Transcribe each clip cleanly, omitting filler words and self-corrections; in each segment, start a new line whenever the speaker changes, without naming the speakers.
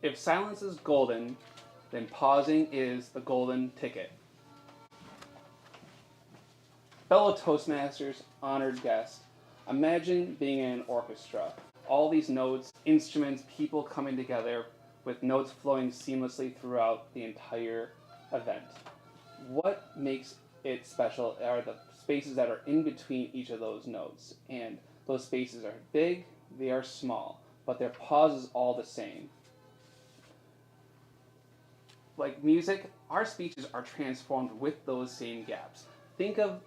If silence is golden, then pausing is the golden ticket. Fellow Toastmasters, honored guests, imagine being in an orchestra. All these notes, instruments, people coming together with notes flowing seamlessly throughout the entire event. What makes it special are the spaces that are in between each of those notes. And those spaces are big, they are small, but their pause is all the same. Like music, our speeches are transformed with those same gaps. Think of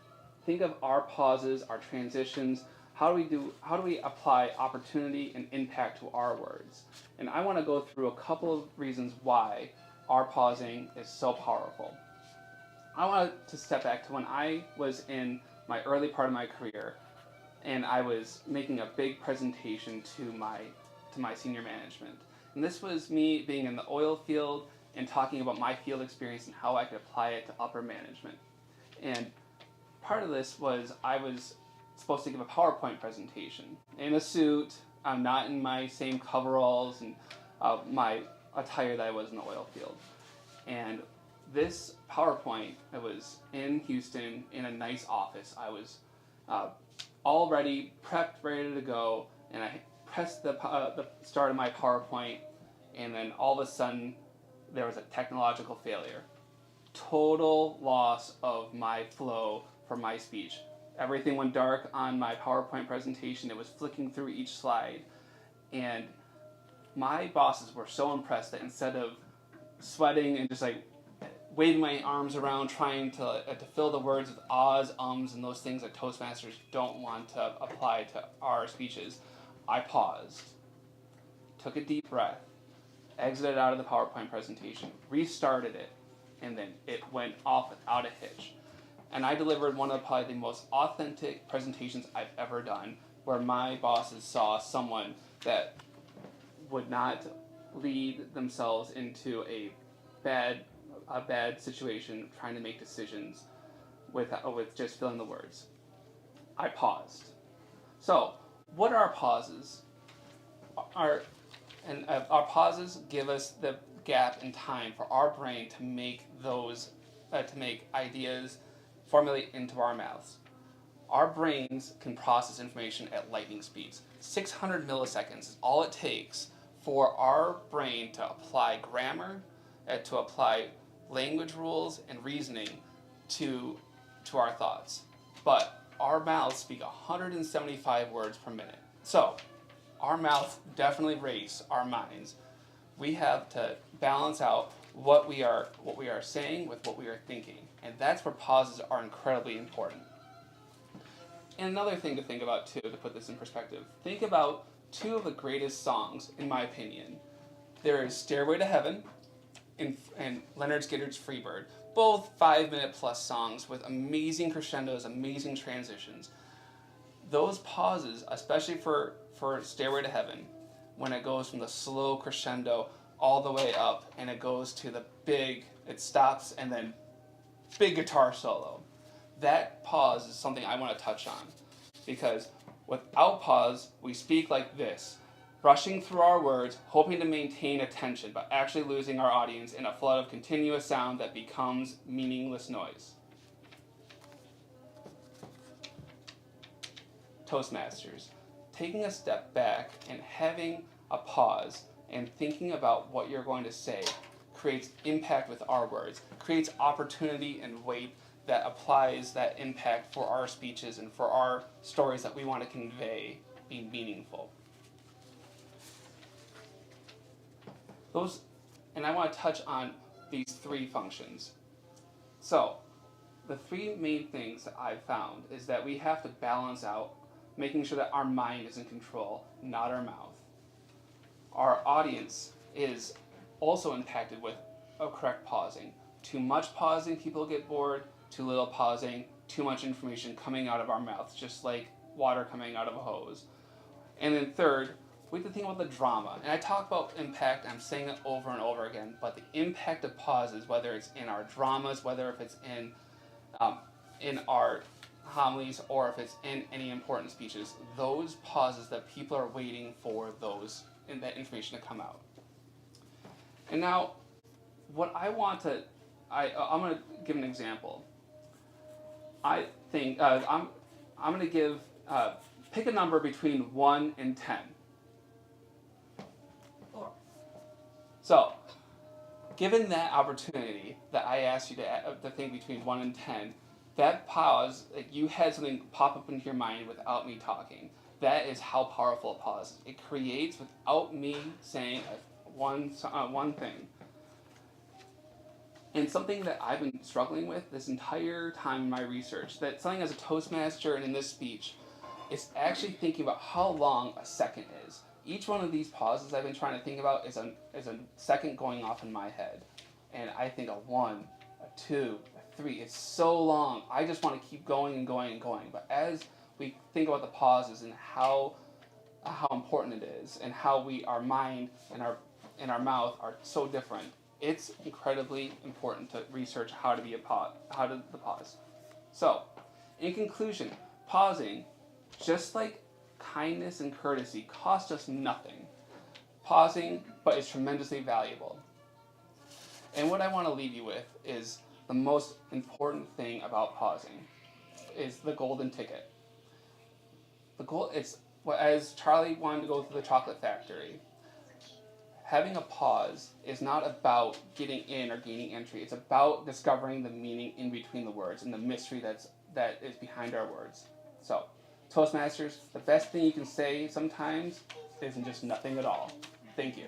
our pauses, our transitions. How do we apply opportunity and impact to our words? And I want to go through a couple of reasons why our pausing is so powerful. I want to step back to when I was in my early part of my career and I was making a big presentation to my senior management. And this was me being in the oil field and talking about my field experience and how I could apply it to upper management. And part of this was I was supposed to give a PowerPoint presentation in a suit. I'm not in my same coveralls and my attire that I was in the oil field. And this PowerPoint, it was in Houston in a nice office. I was all ready, prepped, ready to go, and I pressed the start of my PowerPoint, and then all of a sudden there was a technological failure. Total loss of my flow for my speech. Everything went dark on my PowerPoint presentation. It was flicking through each slide, and my bosses were so impressed that instead of sweating and just like waving my arms around trying to fill the words with ahs, ums, and those things that Toastmasters don't want to apply to our speeches, I paused, took a deep breath, exited out of the PowerPoint presentation, restarted it, and then it went off without a hitch. And I delivered one of probably the most authentic presentations I've ever done, where my bosses saw someone that would not lead themselves into a bad situation trying to make decisions with just filling the words. I paused. So, what are our pauses? Our pauses give us the gap in time for our brain to make ideas formulate into our mouths. Our brains can process information at lightning speeds. 600 milliseconds is all it takes for our brain to apply grammar, to apply language rules and reasoning to our thoughts. But our mouths speak 175 words per minute. So our mouths definitely race our minds. We have to balance out what we are saying with what we are thinking. And that's where pauses are incredibly important. And another thing to think about too, to put this in perspective, think about two of the greatest songs, in my opinion. There is Stairway to Heaven and Leonard Skinner's Freebird. Both 5-minute plus songs with amazing crescendos, amazing transitions. Those pauses, especially for Stairway to Heaven, when it goes from the slow crescendo all the way up and it goes to the big, it stops and then big guitar solo. That pause is something I want to touch on, because without pause, we speak like this, rushing through our words, hoping to maintain attention, but actually losing our audience in a flood of continuous sound that becomes meaningless noise. Toastmasters, taking a step back and having a pause and thinking about what you're going to say creates impact with our words, creates opportunity and weight that applies that impact for our speeches and for our stories that we want to convey being meaningful. And I want to touch on these three functions. So, the three main things that I've found is that we have to balance out making sure that our mind is in control, not our mouth. Our audience is also impacted with a correct pausing. Too much pausing, people get bored. Too little pausing, too much information coming out of our mouths, just like water coming out of a hose. And then third, we have to think about the drama. And I talk about impact, I'm saying it over and over again, but the impact of pauses, whether it's in our dramas, whether if it's in our homilies, or if it's in any important speeches, those pauses that people are waiting for that information to come out. And now, what I want to, I'm going to give an example. I think I'm going to give pick a number between 1 and 10.
4.
So, given that opportunity that I asked you to think between 1 and 10, that pause, like you had something pop up into your mind without me talking. That is how powerful a pause is. It creates without me saying one thing. And something that I've been struggling with this entire time in my research, that something as a Toastmaster and in this speech, is actually thinking about how long a second is. Each one of these pauses I've been trying to think about is a second going off in my head. And I think a 1, a 2, a 3, it's so long. I just want to keep going and going and going. But as we think about the pauses and how important it is and how our mind and our mouth are so different, it's incredibly important to research how to pause. So, in conclusion, pausing, just like kindness and courtesy, cost us nothing. Pausing, but is tremendously valuable. And what I want to leave you with is the most important thing about pausing is the golden ticket. It's as Charlie wanted to go through the chocolate factory. Having a pause is not about getting in or gaining entry. It's about discovering the meaning in between the words and the mystery that is behind our words. So, Toastmasters, the best thing you can say sometimes isn't just nothing at all. Thank you.